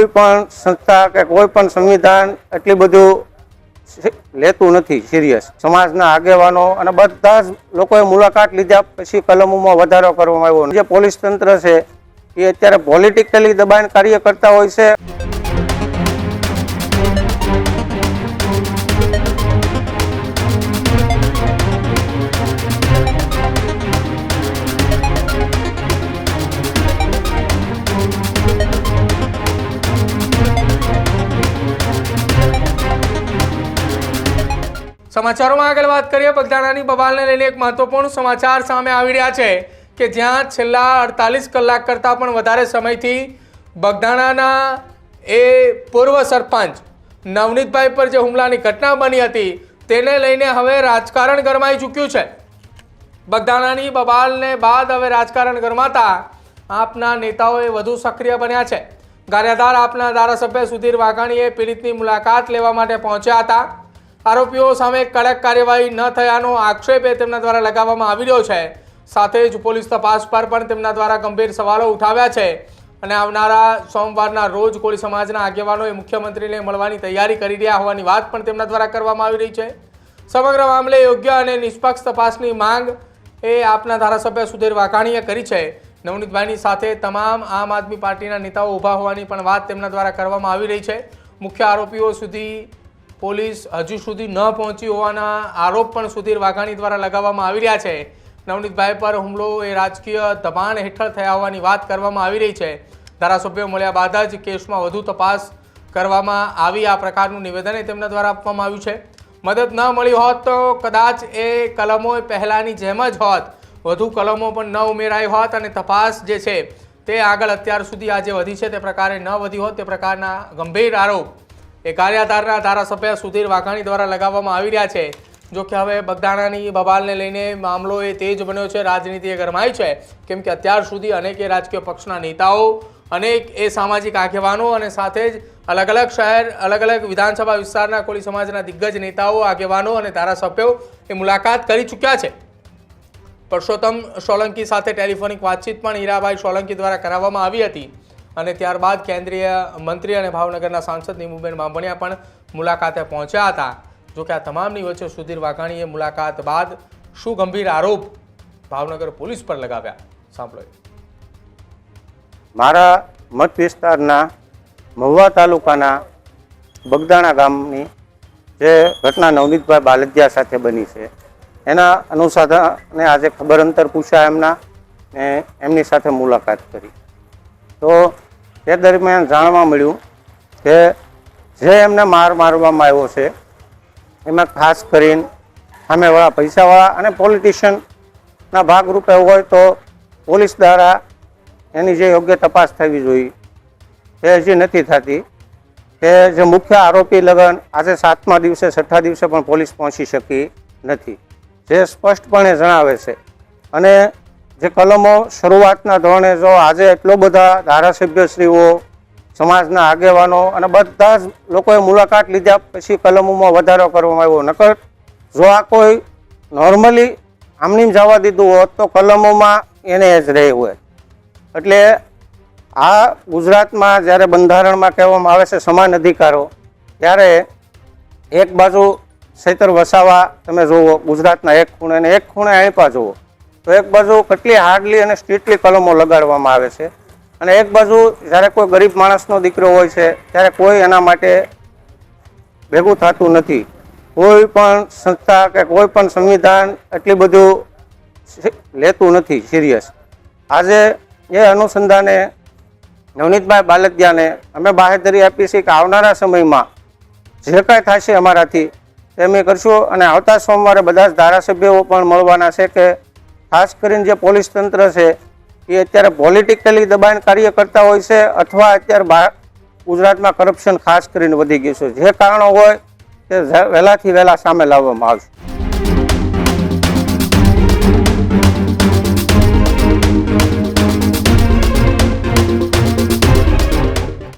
કોઈ પણ સંસ્થા કે કોઈ પણ સંવિધાન એટલી બધું લેતું નથી સિરિયસ. સમાજના આગેવાનો અને બધા જ લોકોએ મુલાકાત લીધા પછી કલમોમાં વધારો કરવામાં આવ્યો. જે પોલીસ તંત્ર છે એ અત્યારે પોલિટિકલી દબાણ કાર્ય કરતા હોય છે. સમાચારોમાં આગળ વાત કરીએ. બગદાણાની બબાલને લઈને એક મહત્વપૂર્ણ સમાચાર સામે આવી રહ્યા છે કે જ્યાં છેલ્લા 48 કલાક કરતાં પણ વધારે સમયથી બગદાણાના એ પૂર્વ સરપંચ નવનીતભાઈ પર જે હુમલાની ઘટના બની હતી તેને લઈને હવે રાજકારણ ગરમાઈ ચૂક્યું છે. બગદાણાની બબાલને બાદ હવે રાજકારણ ગરમાતા આપના નેતાઓએ વધુ સક્રિય બન્યા છે. ગારિયાધાર આપના ધારાસભ્ય સુધીર વાઘાણીએ પીડિતની મુલાકાત લેવા માટે પહોંચ્યા હતા. આરોપીઓ સામે કડક કાર્યવાહી ન થયાનો આક્ષેપ તેમના દ્વારા લગાવવામાં આવી રહ્યો છે. સાથે જ પોલીસ તપાસ પર પણ તેમના દ્વારા ગંભીર સવાલો ઉઠાવ્યા છે અને આવનારા સોમવારના રોજ કોળી સમાજના આગેવાનોએ મુખ્યમંત્રીને મળવાની તૈયારી કરી રહ્યા હોવાની વાત પણ તેમના દ્વારા કરવામાં આવી રહી છે. સમગ્ર મામલે યોગ્ય અને નિષ્પક્ષ તપાસની માંગ એ આપના ધારાસભ્ય સુધીર વાઘાણીએ કરી છે. નવનીતભાઈની સાથે તમામ આમ આદમી પાર્ટીના નેતાઓ ઊભા હોવાની પણ વાત તેમના દ્વારા કરવામાં આવી રહી છે. મુખ્ય આરોપીઓ સુધી પોલીસ હજુ સુધી ન પહોંચી હોવાના આરોપ પણ સુધીર વાઘાણી દ્વારા લગાવવામાં આવી રહ્યા છે. નવનીતભાઈ પર હુમલો એ રાજકીય દબાણ હેઠળ થયા હોવાની વાત કરવામાં આવી રહી છે. ધારાસભ્યો મળ્યા બાદ જ કેસમાં વધુ તપાસ કરવામાં આવી આ પ્રકારનું નિવેદન તેમના દ્વારા આપવામાં આવ્યું છે. મદદ ન મળી હોત તો કદાચ એ કલમો પહેલાંની જેમ જ હોત, વધુ કલમો પણ ન ઉમેરાઈ હોત અને તપાસ જે છે તે આગળ અત્યાર સુધી આ જે વધી છે તે પ્રકારે ન વધી હોત. તે પ્રકારના ગંભીર આરોપ એ ગારિયાધારના ધારાસભ્ય સુધીર વાઘાણી દ્વારા લગાવવામાં આવી રહ્યા છે. જો કે હવે બગદાણાની બબાલને લઈને મામલો એ તેજ બન્યો છે, રાજનીતિ ગરમાઈ છે, કેમ કે અત્યાર સુધી અનેક રાજકીય પક્ષના નેતાઓ, અનેક એ સામાજિક આગેવાનો અને સાથે જ અલગ અલગ શહેર, અલગ અલગ વિધાનસભા વિસ્તારના કોળી સમાજના દિગ્ગજ નેતાઓ, આગેવાનો અને ધારાસભ્યો એ મુલાકાત કરી ચૂક્યા છે. પરસોત્તમ સોલંકી સાથે ટેલિફોનિક વાતચીત પણ હીરાભાઈ સોલંકી દ્વારા કરાવવામાં આવી હતી અને ત્યારબાદ કેન્દ્રીય મંત્રી અને ભાવનગરના સાંસદ નીમુબેન બાંભણિયા પણ મુલાકાતે પહોંચ્યા હતા. જોકે આ તમામની વચ્ચે સુધીર વાઘાણીએ મુલાકાત બાદ શું ગંભીર આરોપ ભાવનગર પોલીસ પર લગાવ્યા, સાંભળો. મારા મત વિસ્તારના મહુવા તાલુકાના બગદાણા ગામની જે ઘટના નવનીતભાઈ બાલદિયા સાથે બની છે એના અનુસંધાને આજે ખબર અંતર પૂછ્યા એમના ને એમની સાથે મુલાકાત કરી. તો તે દરમિયાન જાણવા મળ્યું કે જે એમને મારવામાં આવ્યો છે એમાં ખાસ કરીને સામેવાળા પૈસાવાળા અને પોલિટિશિયનના ભાગરૂપે હોય તો પોલીસ દ્વારા એની જે યોગ્ય તપાસ થવી જોઈએ એ હજી નથી થતી. કે જે મુખ્ય આરોપી લગન આજે 7મા દિવસે 6ઠા દિવસે પણ પોલીસ પહોંચી શકી નથી, જે સ્પષ્ટપણે જણાવે છે. અને જે કલમો શરૂઆતના ધોરણે જો આજે એટલો બધા ધારાસભ્યશ્રીઓ, સમાજના આગેવાનો અને બધા જ લોકોએ મુલાકાત લીધા પછી કલમોમાં વધારો કરવામાં આવ્યો. નકર જો આ કોઈ નોર્મલી આમની જવા દીધું હોત તો કલમોમાં એને જ રહી હોય. એટલે આ ગુજરાતમાં જ્યારે બંધારણમાં કહેવામાં આવે છે સમાન અધિકારો, ત્યારે એક બાજુ સૈતર વસાવા તમે જુઓ ગુજરાતના એક ખૂણે અને એક ખૂણે આણપા જુઓ તો એક બાજુ કેટલી હાર્ડલી અને સ્ટ્રિક્ટલી કલમો લગાડવામાં આવે છે અને એક બાજુ જ્યારે કોઈ ગરીબ માણસનો દીકરો હોય છે ત્યારે કોઈ એના માટે ભેગું થતું નથી. કોઈ પણ સંસ્થા કે કોઈ પણ સંવિધાન એટલી બધું લેતું નથી સિરિયસ. આજે એ અનુસંધાને નવનીતભાઈ બાલદિયાને અમે બાહેધરી આપી છે કે આવનારા સમયમાં જે કાંઈ થશે અમારાથી તે અમે કરશું. અને આવતા સોમવારે બધા જ ધારાસભ્યો પણ મળવાના છે કે ખાસ કરીને જે પોલીસ તંત્ર છે એ અત્યારે પોલિટિકલી દબાણ કાર્ય કરતા હોય છે અથવા અત્યારે ગુજરાતમાં કરપ્શન ખાસ કરીને વધી ગયું છે. જે કારણો હોય તે વહેલાથી વહેલા સામે લાવવામાં આવશે.